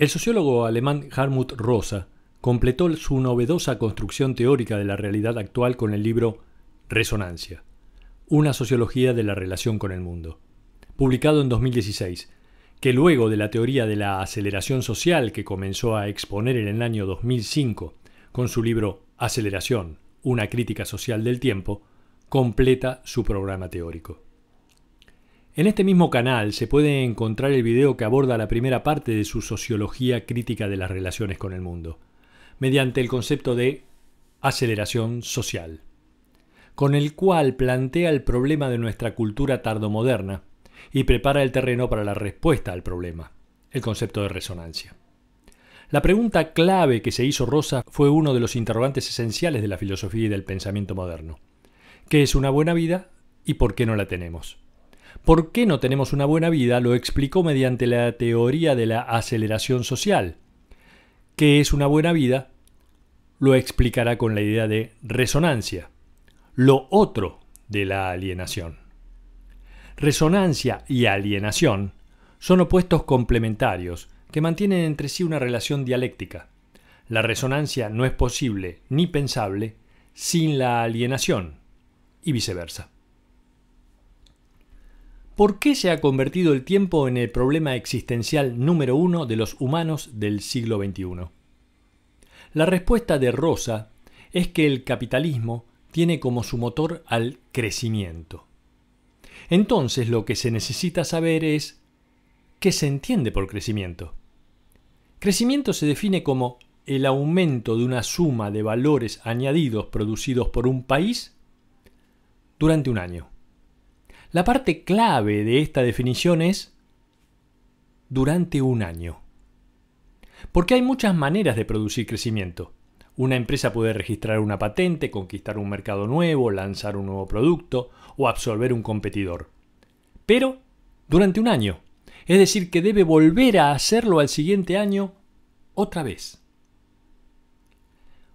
El sociólogo alemán Hartmut Rosa completó su novedosa construcción teórica de la realidad actual con el libro Resonancia, una sociología de la relación con el mundo, publicado en 2016, que luego de la teoría de la aceleración social que comenzó a exponer en el año 2005 con su libro Aceleración, una crítica social del tiempo, completa su programa teórico. En este mismo canal se puede encontrar el video que aborda la primera parte de su sociología crítica de las relaciones con el mundo, mediante el concepto de aceleración social, con el cual plantea el problema de nuestra cultura tardomoderna y prepara el terreno para la respuesta al problema, el concepto de resonancia. La pregunta clave que se hizo Rosa fue uno de los interrogantes esenciales de la filosofía y del pensamiento moderno. ¿Qué es una buena vida y por qué no la tenemos? ¿Por qué no tenemos una buena vida? Lo explicó mediante la teoría de la aceleración social. ¿Qué es una buena vida? Lo explicará con la idea de resonancia, lo otro de la alienación. Resonancia y alienación son opuestos complementarios que mantienen entre sí una relación dialéctica. La resonancia no es posible ni pensable sin la alienación y viceversa. ¿Por qué se ha convertido el tiempo en el problema existencial número uno de los humanos del siglo XXI? La respuesta de Rosa es que el capitalismo tiene como su motor al crecimiento. Entonces lo que se necesita saber es ¿qué se entiende por crecimiento? Crecimiento se define como el aumento de una suma de valores añadidos producidos por un país durante un año. La parte clave de esta definición es durante un año. Porque hay muchas maneras de producir crecimiento. Una empresa puede registrar una patente, conquistar un mercado nuevo, lanzar un nuevo producto o absorber un competidor. Pero durante un año. Es decir, que debe volver a hacerlo al siguiente año otra vez.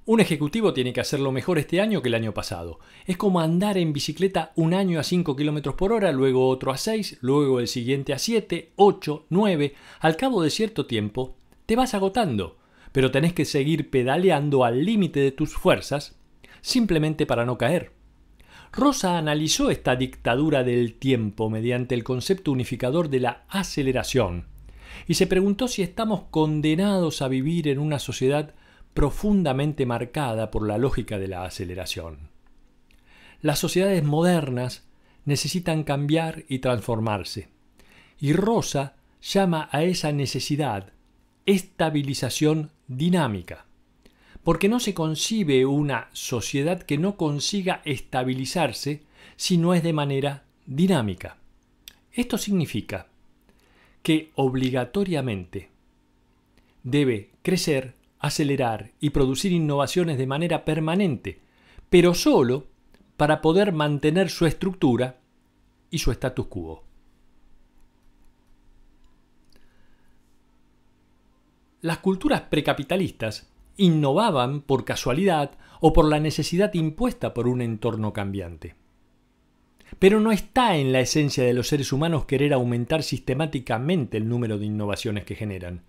Un ejecutivo tiene que hacerlo mejor este año que el año pasado. Es como andar en bicicleta un año a 5 km por hora, luego otro a 6, luego el siguiente a 7, 8, 9. Al cabo de cierto tiempo te vas agotando, pero tenés que seguir pedaleando al límite de tus fuerzas simplemente para no caer. Rosa analizó esta dictadura del tiempo mediante el concepto unificador de la aceleración y se preguntó si estamos condenados a vivir en una sociedad profundamente marcada por la lógica de la aceleración. Las sociedades modernas necesitan cambiar y transformarse, y Rosa llama a esa necesidad estabilización dinámica, porque no se concibe una sociedad que no consiga estabilizarse si no es de manera dinámica. Esto significa que obligatoriamente debe crecer, acelerar y producir innovaciones de manera permanente, pero solo para poder mantener su estructura y su status quo. Las culturas precapitalistas innovaban por casualidad o por la necesidad impuesta por un entorno cambiante. Pero no está en la esencia de los seres humanos querer aumentar sistemáticamente el número de innovaciones que generan,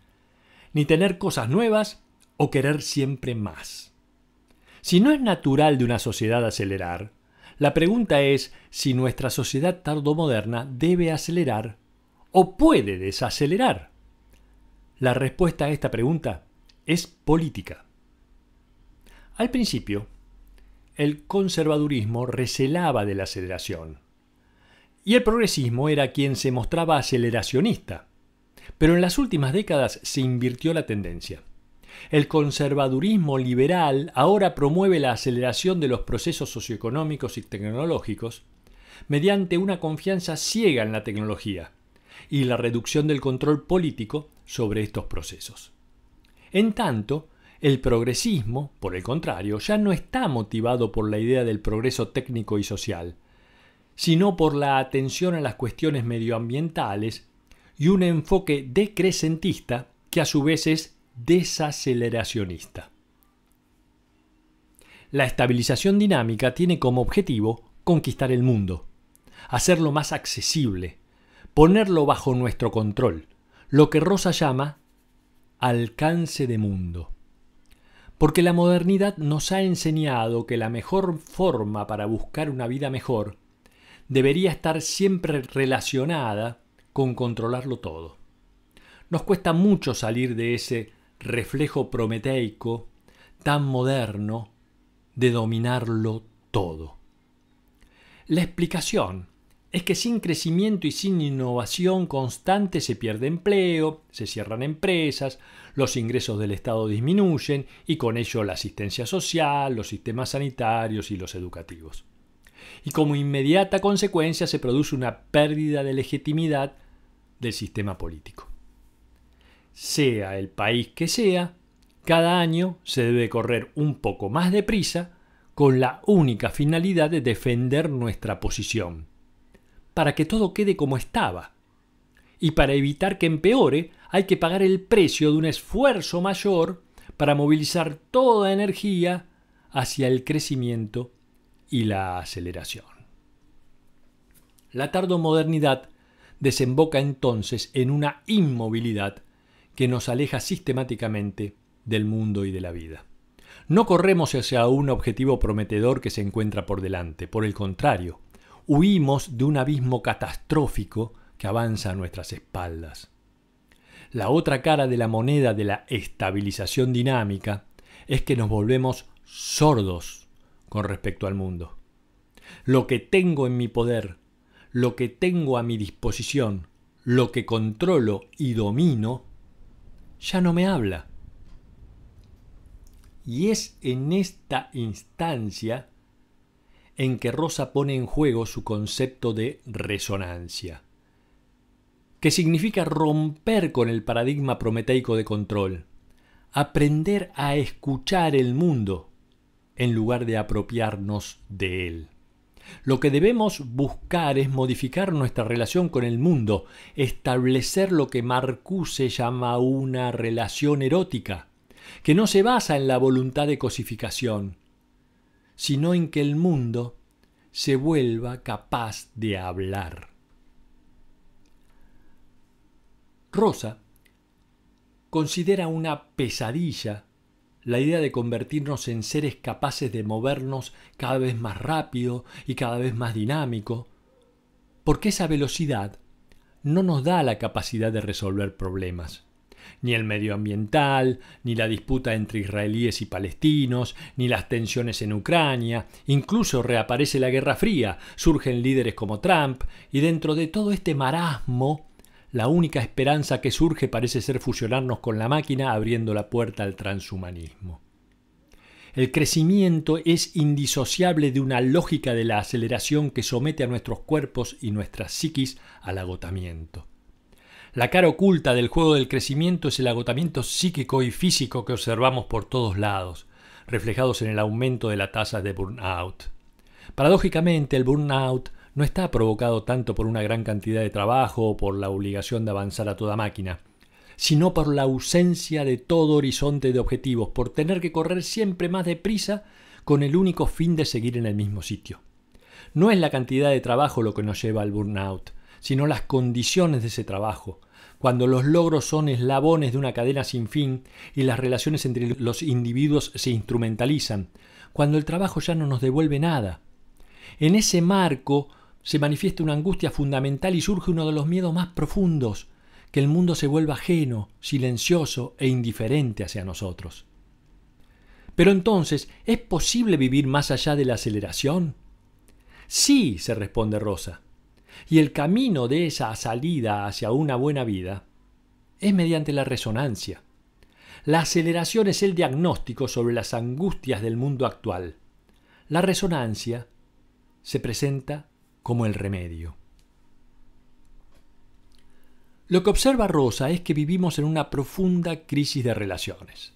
ni tener cosas nuevas o querer siempre más. Si no es natural de una sociedad acelerar, la pregunta es si nuestra sociedad tardomoderna debe acelerar o puede desacelerar. La respuesta a esta pregunta es política. Al principio, el conservadurismo recelaba de la aceleración y el progresismo era quien se mostraba aceleracionista, pero en las últimas décadas se invirtió la tendencia. El conservadurismo liberal ahora promueve la aceleración de los procesos socioeconómicos y tecnológicos mediante una confianza ciega en la tecnología y la reducción del control político sobre estos procesos. En tanto, el progresismo, por el contrario, ya no está motivado por la idea del progreso técnico y social, sino por la atención a las cuestiones medioambientales y un enfoque decrecentista que a su vez es desaceleracionista. La estabilización dinámica tiene como objetivo conquistar el mundo, hacerlo más accesible, ponerlo bajo nuestro control, lo que Rosa llama alcance de mundo. Porque la modernidad nos ha enseñado que la mejor forma para buscar una vida mejor debería estar siempre relacionada con controlarlo todo. Nos cuesta mucho salir de ese reflejo prometeico tan moderno de dominarlo todo. La explicación es que sin crecimiento y sin innovación constante se pierde empleo, se cierran empresas, los ingresos del Estado disminuyen y con ello la asistencia social, los sistemas sanitarios y los educativos. Y como inmediata consecuencia se produce una pérdida de legitimidad del sistema político. Sea el país que sea, cada año se debe correr un poco más deprisa con la única finalidad de defender nuestra posición, para que todo quede como estaba. Y para evitar que empeore, hay que pagar el precio de un esfuerzo mayor para movilizar toda energía hacia el crecimiento y la aceleración. La tardomodernidad desemboca entonces en una inmovilidad que nos aleja sistemáticamente del mundo y de la vida. No corremos hacia un objetivo prometedor que se encuentra por delante, por el contrario, huimos de un abismo catastrófico que avanza a nuestras espaldas. La otra cara de la moneda de la estabilización dinámica es que nos volvemos sordos con respecto al mundo. Lo que tengo en mi poder, lo que tengo a mi disposición, lo que controlo y domino, ya no me habla. Y es en esta instancia en que Rosa pone en juego su concepto de resonancia, que significa romper con el paradigma prometeico de control, aprender a escuchar el mundo en lugar de apropiarnos de él. Lo que debemos buscar es modificar nuestra relación con el mundo, establecer lo que Marcuse llama una relación erótica, que no se basa en la voluntad de cosificación, sino en que el mundo se vuelva capaz de hablar. Rosa considera una pesadilla la idea de convertirnos en seres capaces de movernos cada vez más rápido y cada vez más dinámico, porque esa velocidad no nos da la capacidad de resolver problemas. Ni el medioambiental, ni la disputa entre israelíes y palestinos, ni las tensiones en Ucrania, incluso reaparece la Guerra Fría, surgen líderes como Trump, y dentro de todo este marasmo, la única esperanza que surge parece ser fusionarnos con la máquina, abriendo la puerta al transhumanismo. El crecimiento es indisociable de una lógica de la aceleración que somete a nuestros cuerpos y nuestras psiquis al agotamiento. La cara oculta del juego del crecimiento es el agotamiento psíquico y físico que observamos por todos lados, reflejados en el aumento de la tasa de burnout. Paradójicamente, el burnout no está provocado tanto por una gran cantidad de trabajo o por la obligación de avanzar a toda máquina, sino por la ausencia de todo horizonte de objetivos, por tener que correr siempre más deprisa con el único fin de seguir en el mismo sitio. No es la cantidad de trabajo lo que nos lleva al burnout, sino las condiciones de ese trabajo, cuando los logros son eslabones de una cadena sin fin y las relaciones entre los individuos se instrumentalizan, cuando el trabajo ya no nos devuelve nada. En ese marco se manifiesta una angustia fundamental y surge uno de los miedos más profundos, que el mundo se vuelva ajeno, silencioso e indiferente hacia nosotros. Pero entonces, ¿es posible vivir más allá de la aceleración? Sí, se responde Rosa. Y el camino de esa salida hacia una buena vida es mediante la resonancia. La aceleración es el diagnóstico sobre las angustias del mundo actual. La resonancia se presenta como el remedio. Lo que observa Rosa es que vivimos en una profunda crisis de relaciones.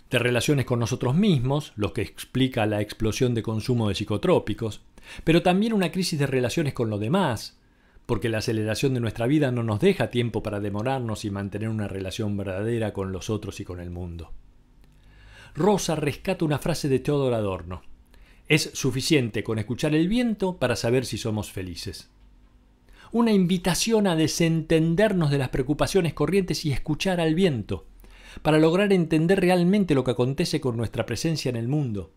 De relaciones con nosotros mismos, lo que explica la explosión de consumo de psicotrópicos, pero también una crisis de relaciones con los demás, porque la aceleración de nuestra vida no nos deja tiempo para demorarnos y mantener una relación verdadera con los otros y con el mundo. Rosa rescata una frase de Theodor Adorno: es suficiente con escuchar el viento para saber si somos felices. Una invitación a desentendernos de las preocupaciones corrientes y escuchar al viento, para lograr entender realmente lo que acontece con nuestra presencia en el mundo.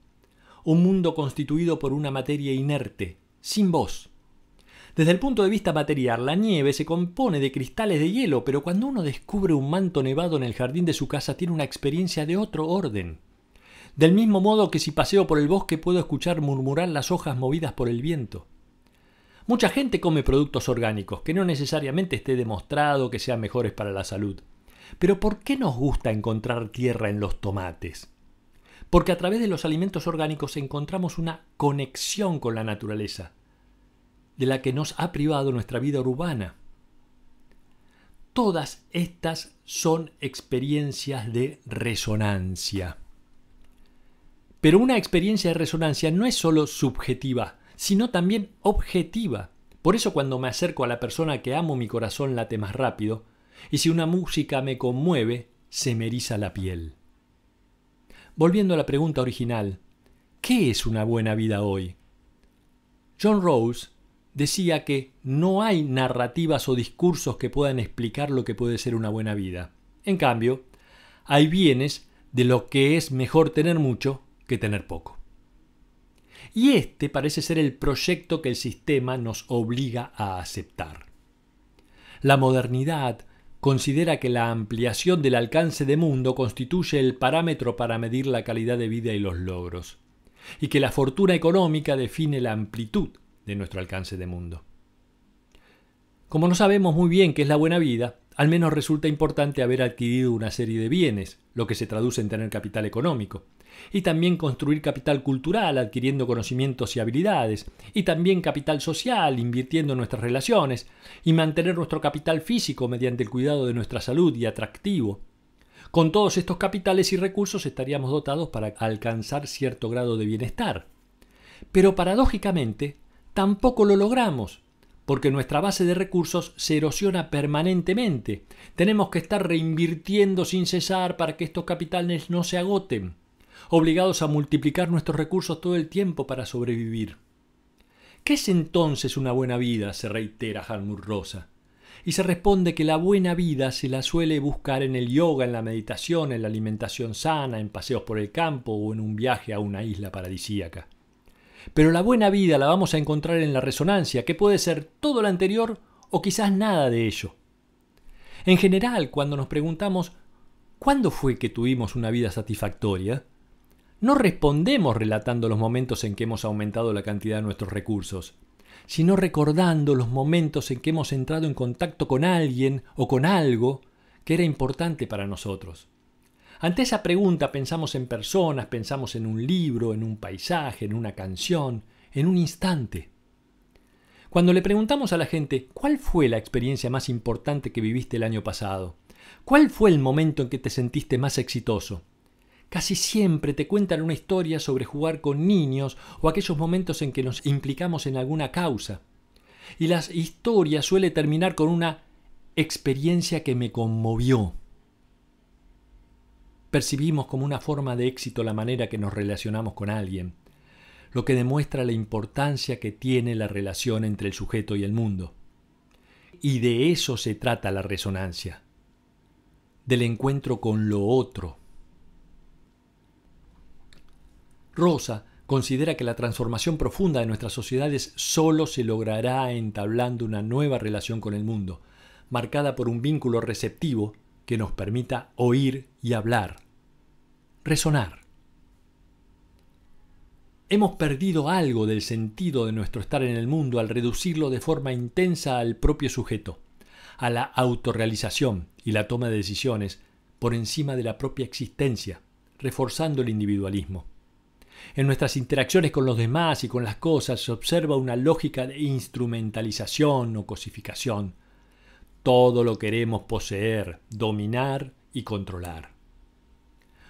Un mundo constituido por una materia inerte, sin voz. Desde el punto de vista material, la nieve se compone de cristales de hielo, pero cuando uno descubre un manto nevado en el jardín de su casa, tiene una experiencia de otro orden. Del mismo modo que si paseo por el bosque puedo escuchar murmurar las hojas movidas por el viento. Mucha gente come productos orgánicos, que no necesariamente esté demostrado que sean mejores para la salud. Pero ¿por qué nos gusta encontrar tierra en los tomates? Porque a través de los alimentos orgánicos encontramos una conexión con la naturaleza, de la que nos ha privado nuestra vida urbana. Todas estas son experiencias de resonancia. Pero una experiencia de resonancia no es solo subjetiva, sino también objetiva. Por eso cuando me acerco a la persona que amo, mi corazón late más rápido, y si una música me conmueve, se me eriza la piel. Volviendo a la pregunta original, ¿qué es una buena vida hoy? John Rawls decía que no hay narrativas o discursos que puedan explicar lo que puede ser una buena vida. En cambio, hay bienes de lo que es mejor tener mucho que tener poco. Y este parece ser el proyecto que el sistema nos obliga a aceptar. La modernidad considera que la ampliación del alcance de mundo constituye el parámetro para medir la calidad de vida y los logros, y que la fortuna económica define la amplitud de nuestro alcance de mundo. Como no sabemos muy bien qué es la buena vida, al menos resulta importante haber adquirido una serie de bienes, lo que se traduce en tener capital económico, y también construir capital cultural adquiriendo conocimientos y habilidades, y también capital social invirtiendo en nuestras relaciones, y mantener nuestro capital físico mediante el cuidado de nuestra salud y atractivo. Con todos estos capitales y recursos estaríamos dotados para alcanzar cierto grado de bienestar. Pero paradójicamente, tampoco lo logramos, porque nuestra base de recursos se erosiona permanentemente. Tenemos que estar reinvirtiendo sin cesar para que estos capitales no se agoten, obligados a multiplicar nuestros recursos todo el tiempo para sobrevivir. ¿Qué es entonces una buena vida?, se reitera Hartmut Rosa. Y se responde que la buena vida se la suele buscar en el yoga, en la meditación, en la alimentación sana, en paseos por el campo o en un viaje a una isla paradisíaca. Pero la buena vida la vamos a encontrar en la resonancia, que puede ser todo lo anterior o quizás nada de ello. En general, cuando nos preguntamos ¿cuándo fue que tuvimos una vida satisfactoria?, no respondemos relatando los momentos en que hemos aumentado la cantidad de nuestros recursos, sino recordando los momentos en que hemos entrado en contacto con alguien o con algo que era importante para nosotros. Ante esa pregunta pensamos en personas, pensamos en un libro, en un paisaje, en una canción, en un instante. Cuando le preguntamos a la gente ¿cuál fue la experiencia más importante que viviste el año pasado? ¿Cuál fue el momento en que te sentiste más exitoso? Casi siempre te cuentan una historia sobre jugar con niños o aquellos momentos en que nos implicamos en alguna causa. Y la historia suele terminar con una experiencia que me conmovió. Percibimos como una forma de éxito la manera que nos relacionamos con alguien, lo que demuestra la importancia que tiene la relación entre el sujeto y el mundo. Y de eso se trata la resonancia, del encuentro con lo otro. Rosa considera que la transformación profunda de nuestras sociedades solo se logrará entablando una nueva relación con el mundo, marcada por un vínculo receptivo que nos permita oír y hablar, resonar. Hemos perdido algo del sentido de nuestro estar en el mundo al reducirlo de forma intensa al propio sujeto, a la autorrealización y la toma de decisiones por encima de la propia existencia, reforzando el individualismo. En nuestras interacciones con los demás y con las cosas se observa una lógica de instrumentalización o cosificación. Todo lo queremos poseer, dominar y controlar.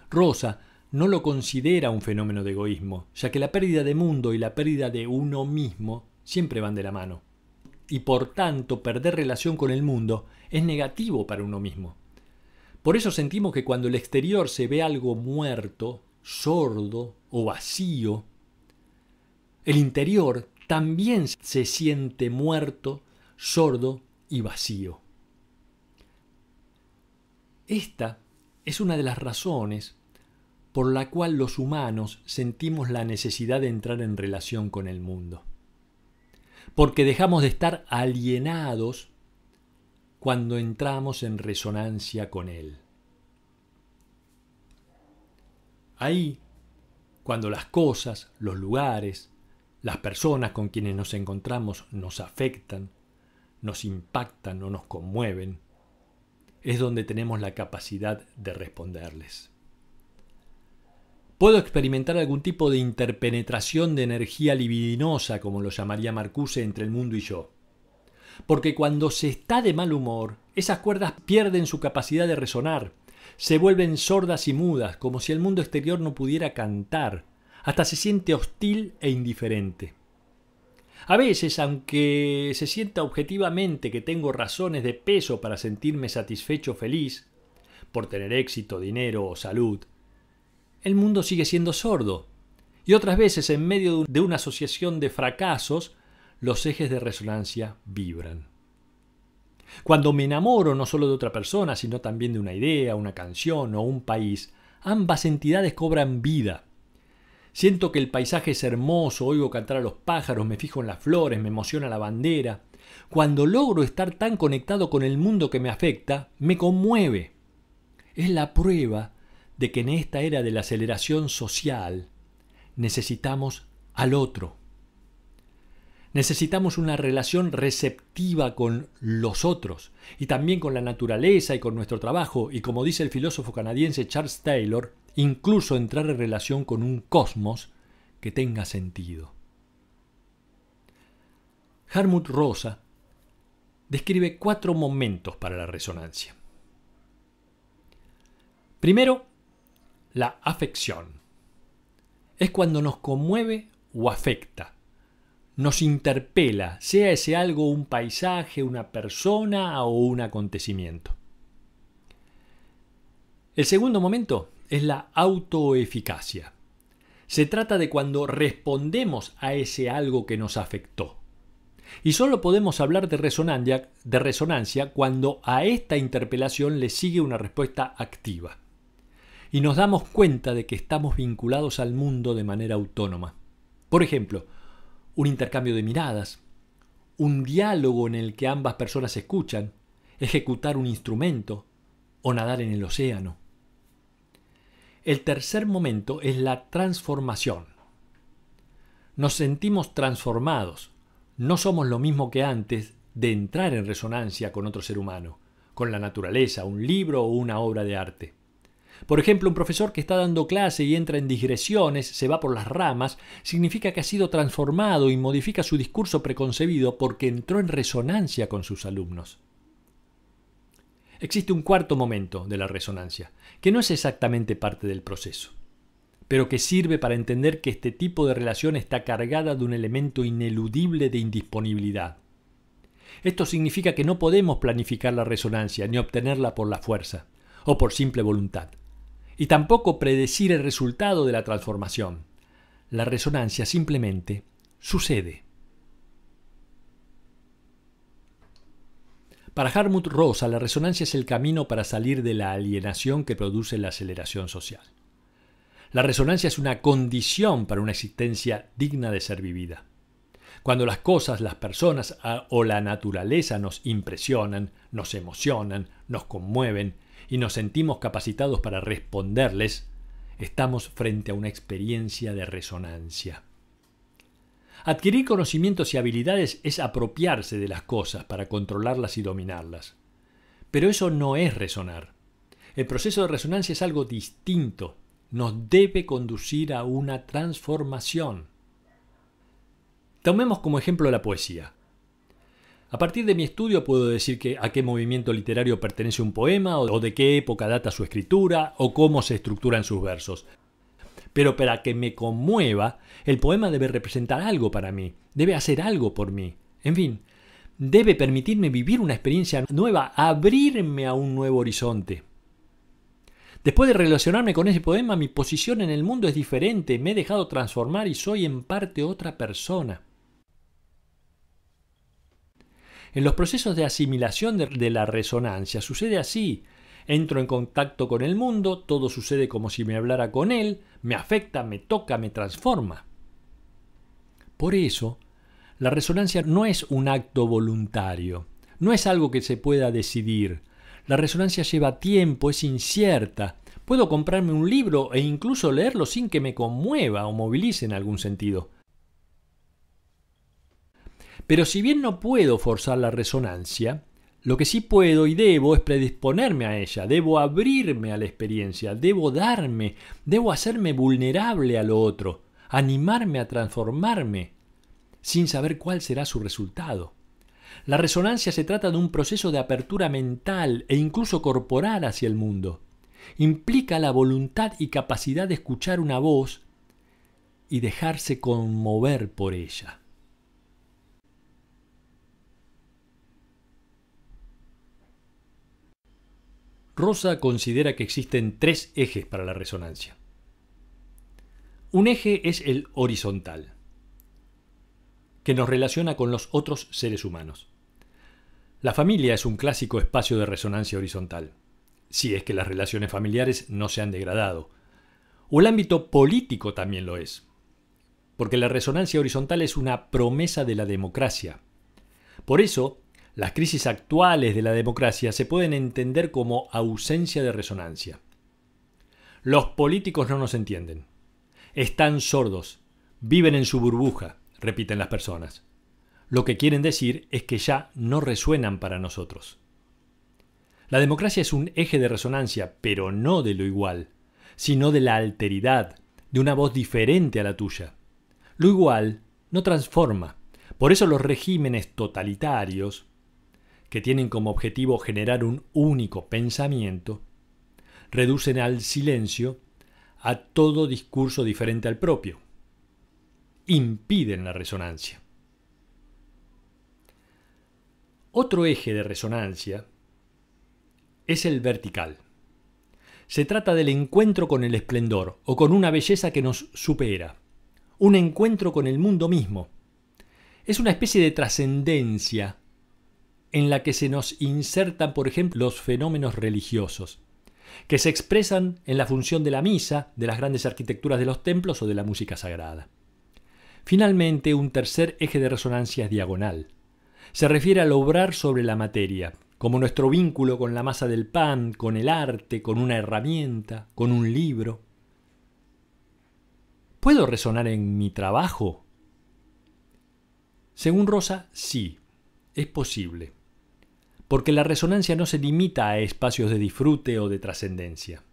Rosa no lo considera un fenómeno de egoísmo, ya que la pérdida de mundo y la pérdida de uno mismo siempre van de la mano. Y por tanto, perder relación con el mundo es negativo para uno mismo. Por eso sentimos que cuando el exterior se ve algo muerto, sordo o vacío, el interior también se siente muerto, sordo y vacío. Esta es una de las razones por la cual los humanos sentimos la necesidad de entrar en relación con el mundo. Porque dejamos de estar alienados cuando entramos en resonancia con él. Ahí, cuando las cosas, los lugares, las personas con quienes nos encontramos nos afectan, nos impactan o nos conmueven, es donde tenemos la capacidad de responderles. Puedo experimentar algún tipo de interpenetración de energía libidinosa, como lo llamaría Marcuse, entre el mundo y yo. Porque cuando se está de mal humor, esas cuerdas pierden su capacidad de resonar, se vuelven sordas y mudas, como si el mundo exterior no pudiera cantar, hasta se siente hostil e indiferente. A veces, aunque se sienta objetivamente que tengo razones de peso para sentirme satisfecho o feliz, por tener éxito, dinero o salud, el mundo sigue siendo sordo. Y otras veces, en medio de una asociación de fracasos, los ejes de resonancia vibran. Cuando me enamoro no solo de otra persona, sino también de una idea, una canción o un país, ambas entidades cobran vida. Siento que el paisaje es hermoso, oigo cantar a los pájaros, me fijo en las flores, me emociona la bandera. Cuando logro estar tan conectado con el mundo que me afecta, me conmueve. Es la prueba de que en esta era de la aceleración social necesitamos al otro. Necesitamos una relación receptiva con los otros y también con la naturaleza y con nuestro trabajo y, como dice el filósofo canadiense Charles Taylor, incluso entrar en relación con un cosmos que tenga sentido. Hartmut Rosa describe 4 momentos para la resonancia. Primero, la afección. Es cuando nos conmueve o afecta. Nos interpela, sea ese algo un paisaje, una persona o un acontecimiento. El segundo momento es la autoeficacia. Se trata de cuando respondemos a ese algo que nos afectó. Y solo podemos hablar de resonancia cuando a esta interpelación le sigue una respuesta activa. Y nos damos cuenta de que estamos vinculados al mundo de manera autónoma. Por ejemplo, un intercambio de miradas, un diálogo en el que ambas personas escuchan, ejecutar un instrumento o nadar en el océano. El tercer momento es la transformación. Nos sentimos transformados. No somos lo mismo que antes de entrar en resonancia con otro ser humano, con la naturaleza, un libro o una obra de arte. Por ejemplo, un profesor que está dando clase y entra en digresiones, se va por las ramas, significa que ha sido transformado y modifica su discurso preconcebido porque entró en resonancia con sus alumnos. Existe un cuarto momento de la resonancia, que no es exactamente parte del proceso, pero que sirve para entender que este tipo de relación está cargada de un elemento ineludible de indisponibilidad. Esto significa que no podemos planificar la resonancia ni obtenerla por la fuerza o por simple voluntad, y tampoco predecir el resultado de la transformación. La resonancia simplemente sucede. Para Hartmut Rosa, la resonancia es el camino para salir de la alienación que produce la aceleración social. La resonancia es una condición para una existencia digna de ser vivida. Cuando las cosas, las personas o la naturaleza nos impresionan, nos emocionan, nos conmueven y nos sentimos capacitados para responderles, estamos frente a una experiencia de resonancia. Adquirir conocimientos y habilidades es apropiarse de las cosas para controlarlas y dominarlas. Pero eso no es resonar. El proceso de resonancia es algo distinto. Nos debe conducir a una transformación. Tomemos como ejemplo la poesía. A partir de mi estudio puedo decir a qué movimiento literario pertenece un poema o de qué época data su escritura o cómo se estructuran sus versos. Pero para que me conmueva, el poema debe representar algo para mí, debe hacer algo por mí. En fin, debe permitirme vivir una experiencia nueva, abrirme a un nuevo horizonte. Después de relacionarme con ese poema, mi posición en el mundo es diferente, me he dejado transformar y soy en parte otra persona. En los procesos de asimilación de la resonancia sucede así. Entro en contacto con el mundo, todo sucede como si me hablara con él, me afecta, me toca, me transforma. Por eso, la resonancia no es un acto voluntario, no es algo que se pueda decidir. La resonancia lleva tiempo, es incierta. Puedo comprarme un libro e incluso leerlo sin que me conmueva o movilice en algún sentido. Pero si bien no puedo forzar la resonancia, lo que sí puedo y debo es predisponerme a ella, debo abrirme a la experiencia, debo darme, debo hacerme vulnerable a lo otro, animarme a transformarme, sin saber cuál será su resultado. La resonancia se trata de un proceso de apertura mental e incluso corporal hacia el mundo. Implica la voluntad y capacidad de escuchar una voz y dejarse conmover por ella. Rosa considera que existen 3 ejes para la resonancia. Un eje es el horizontal, que nos relaciona con los otros seres humanos. La familia es un clásico espacio de resonancia horizontal, si es que las relaciones familiares no se han degradado. O el ámbito político también lo es, porque la resonancia horizontal es una promesa de la democracia. Por eso, las crisis actuales de la democracia se pueden entender como ausencia de resonancia. Los políticos no nos entienden. Están sordos, viven en su burbuja, repiten las personas. Lo que quieren decir es que ya no resuenan para nosotros. La democracia es un eje de resonancia, pero no de lo igual, sino de la alteridad, de una voz diferente a la tuya. Lo igual no transforma. Por eso los regímenes totalitarios, que tienen como objetivo generar un único pensamiento, reducen al silencio a todo discurso diferente al propio. Impiden la resonancia. Otro eje de resonancia es el vertical. Se trata del encuentro con el esplendor o con una belleza que nos supera. Un encuentro con el mundo mismo. Es una especie de trascendencia en la que se nos insertan, por ejemplo, los fenómenos religiosos, que se expresan en la función de la misa, de las grandes arquitecturas de los templos o de la música sagrada. Finalmente, un tercer eje de resonancia es diagonal. Se refiere al obrar sobre la materia, como nuestro vínculo con la masa del pan, con el arte, con una herramienta, con un libro. ¿Puedo resonar en mi trabajo? Según Rosa, sí, es posible, porque la resonancia no se limita a espacios de disfrute o de trascendencia.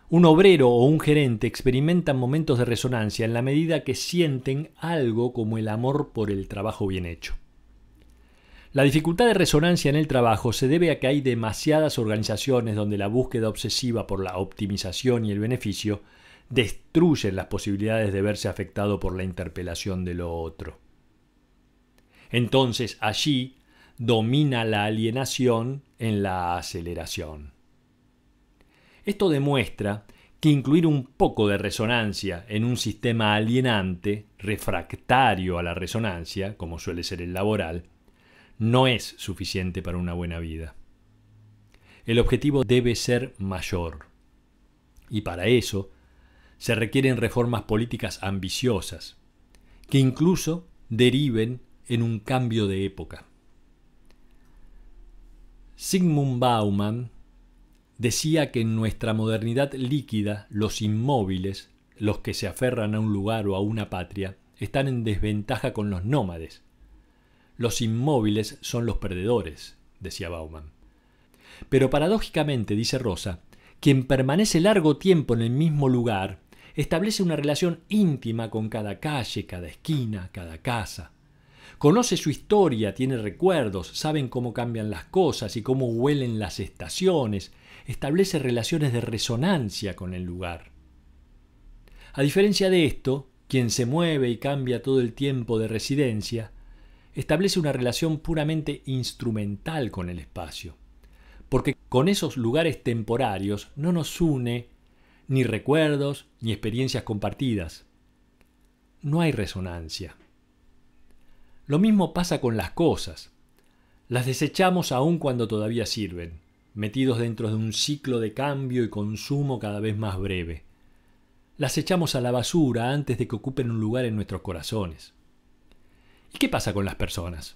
Un obrero o un gerente experimentan momentos de resonancia en la medida que sienten algo como el amor por el trabajo bien hecho. La dificultad de resonancia en el trabajo se debe a que hay demasiadas organizaciones donde la búsqueda obsesiva por la optimización y el beneficio destruyen las posibilidades de verse afectado por la interpelación de lo otro. Entonces allí domina la alienación en la aceleración. Esto demuestra que incluir un poco de resonancia en un sistema alienante, refractario a la resonancia, como suele ser el laboral, no es suficiente para una buena vida. El objetivo debe ser mayor. Y para eso se requieren reformas políticas ambiciosas, que incluso deriven en un cambio de época. Zygmunt Bauman decía que en nuestra modernidad líquida los inmóviles, los que se aferran a un lugar o a una patria, están en desventaja con los nómades. Los inmóviles son los perdedores, decía Bauman. Pero paradójicamente, dice Rosa, quien permanece largo tiempo en el mismo lugar establece una relación íntima con cada calle, cada esquina, cada casa. Conoce su historia, tiene recuerdos, saben cómo cambian las cosas y cómo huelen las estaciones, establece relaciones de resonancia con el lugar. A diferencia de esto, quien se mueve y cambia todo el tiempo de residencia, establece una relación puramente instrumental con el espacio, porque con esos lugares temporarios no nos une ni recuerdos ni experiencias compartidas. No hay resonancia. Lo mismo pasa con las cosas. Las desechamos aún cuando todavía sirven. metidos dentro de un ciclo de cambio y consumo cada vez más breve. Las echamos a la basura antes de que ocupen un lugar en nuestros corazones. ¿Y qué pasa con las personas?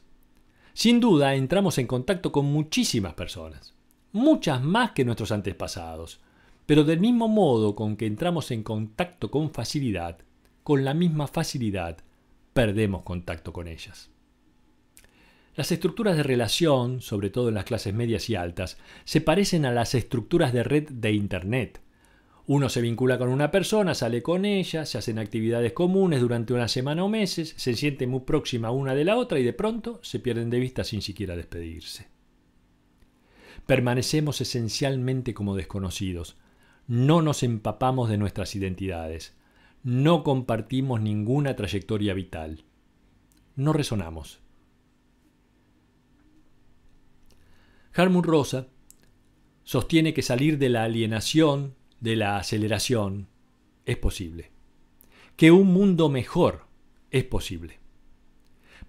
Sin duda, entramos en contacto con muchísimas personas, muchas más que nuestros antepasados, pero del mismo modo con que entramos en contacto con facilidad, con la misma facilidad perdemos contacto con ellas. Las estructuras de relación, sobre todo en las clases medias y altas, se parecen a las estructuras de red de Internet. Uno se vincula con una persona, sale con ella, se hacen actividades comunes durante una semana o meses, se siente muy próxima una de la otra y de pronto se pierden de vista sin siquiera despedirse. Permanecemos esencialmente como desconocidos. No nos empapamos de nuestras identidades. No compartimos ninguna trayectoria vital. No resonamos. Hartmut Rosa sostiene que salir de la alienación, de la aceleración, es posible. Que un mundo mejor es posible.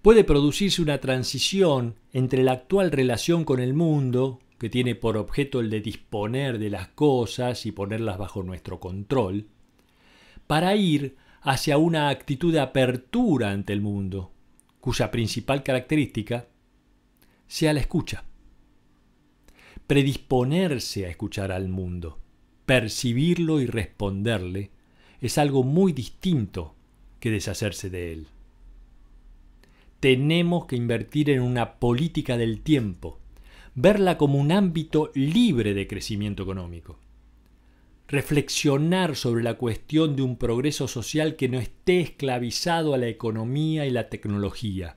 Puede producirse una transición entre la actual relación con el mundo, que tiene por objeto el de disponer de las cosas y ponerlas bajo nuestro control, para ir hacia una actitud de apertura ante el mundo, cuya principal característica sea la escucha. Predisponerse a escuchar al mundo, percibirlo y responderle, es algo muy distinto que deshacerse de él. Tenemos que invertir en una política del tiempo, verla como un ámbito libre de crecimiento económico. Reflexionar sobre la cuestión de un progreso social que no esté esclavizado a la economía y la tecnología,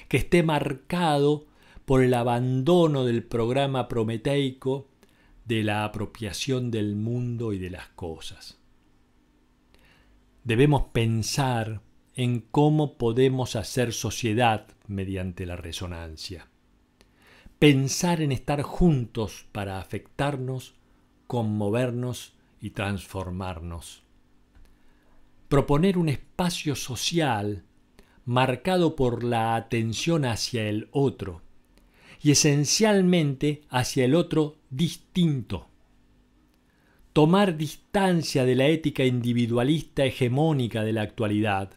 que esté marcado por el abandono del programa prometeico de la apropiación del mundo y de las cosas. Debemos pensar en cómo podemos hacer sociedad mediante la resonancia. Pensar en estar juntos para afectarnos, conmovernos y transformarnos. Proponer un espacio social marcado por la atención hacia el otro y esencialmente hacia el otro distinto. Tomar distancia de la ética individualista hegemónica de la actualidad,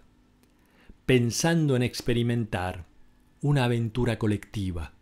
pensando en experimentar una aventura colectiva,